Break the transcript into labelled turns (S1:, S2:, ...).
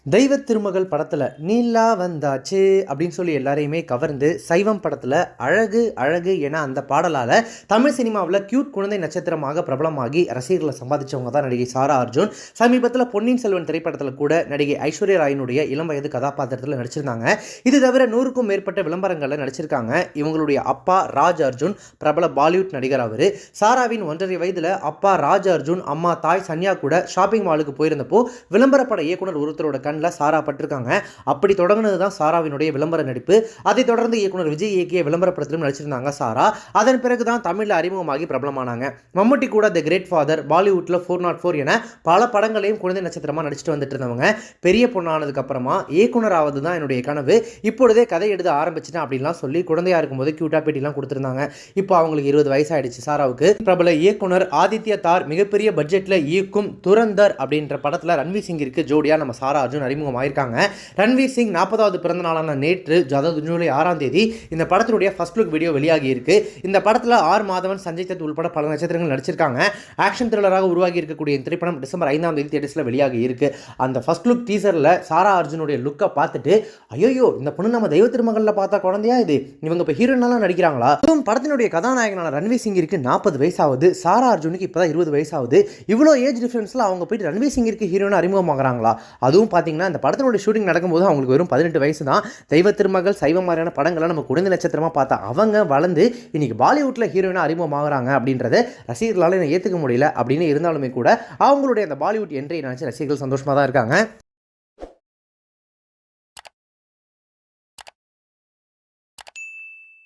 S1: தெய்வ திருமகள் படத்தில் நீலா வந்தாச்சு அப்படின்னு சொல்லி எல்லாரையுமே கவர்ந்து சைவம் படத்தில் அழகு அழகு என அந்த பாடலால் தமிழ் சினிமாவில் கியூட் குழந்தை நட்சத்திரமாக பிரபலமாகி ரசிகர்களை சம்பாதிச்சவங்க தான் நடிகை சாரா அர்ஜுன். சமீபத்தில் பொன்னியின் செல்வன் திரைப்படத்தில் கூட நடிகை ஐஸ்வர்யா ராயினுடைய இளம் வயது கதாபாத்திரத்தில் நடிச்சிருந்தாங்க. இது தவிர 100க்கும் மேற்பட்ட விளம்பரங்களில் நடிச்சிருக்காங்க. இவங்களுடைய அப்பா ராஜ் அர்ஜுன் பிரபல பாலிவுட் நடிகர். அவர் சாராவின் 1.5 வயதில் அப்பா ராஜ் அர்ஜுன் அம்மா தாய் சன்யா கூட ஷாப்பிங் மாலுக்கு போயிருந்தப்போ விளம்பரப்பட இயக்குனர் ஒருத்தரோட சாரா பட்டிருக்காங்க. அப்படி தொடங்கினது தான் சாராவினுடைய விளம்பர நடிப்பு. அதைத் தொடர்ந்து இயக்குனர் விஜய் இயக்கிய விளம்பர படத்திலும் நடிச்சிருந்தாங்க சாரா. அதன் பிறகு தான் தமிழில் அறிமுகமாகி பிரபலமானாங்க. மம்முட்டி கூட தி கிரேட் ஃபாதர், பாலிவுட்ல 404 என பல படங்களையும் குழந்தை நட்சத்திரமா நடிச்சிட்டு வந்துட்டு இருந்தவங்க. பெரிய பொண்ணானதுக்கு அப்புறமா இயக்குனர் ஆவது தான் என்னுடைய கனவு, இப்பொழுதே கதை எழுத ஆரம்பிச்சிட்டேன் அப்படின்லாம் சொல்லி குழந்தையா இருக்கும்போது கியூட்டா பேட்டிலாம் கொடுத்திருந்தாங்க. இப்போ அவங்களுக்கு 20 வயசாயிடுச்சு சாராவுக்கு. பிரபல இயக்குனர் ஆதித்ய தார் மிகப்பெரிய பட்ஜெட்ல இயக்கும் துரந்தர் அப்படின்ற படத்துல ரன்வீர் சிங்கிற்கு ஜோடியா நம்ம சாரா அர்ஜுன் அறிமுகமாயிருக்காங்க. ரன்வீர் சிங் 40வது பிறந்த நாளான நேற்று, அதாவது ஜூலை 6ஆம் தேதி இந்த படத்தினுடைய ஃபர்ஸ்ட் லுக் வீடியோ வெளியாகி இருக்கு. இந்த படத்தில் ஆர் மாதவன், சஞ்சய் தத் உள்பட பல நட்சத்திரங்கள் நடிச்சிருக்காங்க. ஆக்ஷன் த்ரில்லராக உருவாகி இருக்கக்கூடிய இந்த திரைப்படம் டிசம்பர் 5ஆம் தேதி தியேட்டர்ஸ்ல வெளியாகி இருக்கு. அந்த ஃபர்ஸ்ட் லுக் டீசர்ல சாரா அர்ஜுனுடைய லுக்கை பார்த்துட்டு ஐயோ இந்த பொண்ணு நம்ம தெய்வ திருமகள்ல பார்த்தா குழந்தையா இது, இவங்க இப்போ ஹீரோயினாலாம் நடிக்கிறாங்களா? அதுவும் படத்தினுடைய கதாநாயகனான ரன்வீர் சிங்கிற்கு 40 வயசாகுது, சாரா அர்ஜுனுக்கு இப்போதான் 20 வயசாகுது. இவ்வளோ ஏஜ் டிஃபரன்ஸ்ல அவங்க போயிட்டு ரன்வீர் சிங்கிற்கு ஹீரோயினா அறிமுகமாகறாங்களா? அதுவும் பார்த்தீங்கன்னா இந்த படத்தினுடைய ஷூட்டிங் நடக்கும்போது அவங்களுக்கு வெறும் 18 வயசு தான். தெய்வ திருமகள், சைவம் மாதிரியான படங்களை நம்ம குழந்தை நட்சத்திரமா பார்த்தா அவங்க வளர்ந்து இன்னைக்கு பாலிவுட்ல ஹீரோயினா அறிமுகமாகறாங்க அப்படின்றத ரசிகர்களால் ஏற்றுக்க முடியல. அப்படின்னு இருந்தாலுமே கூட அவங்களுடைய அந்த பாலிவுட் என்ட்ரியை நினைச்சு ரசிகர்கள் சந்தோஷமா தான் இருக்காங்க.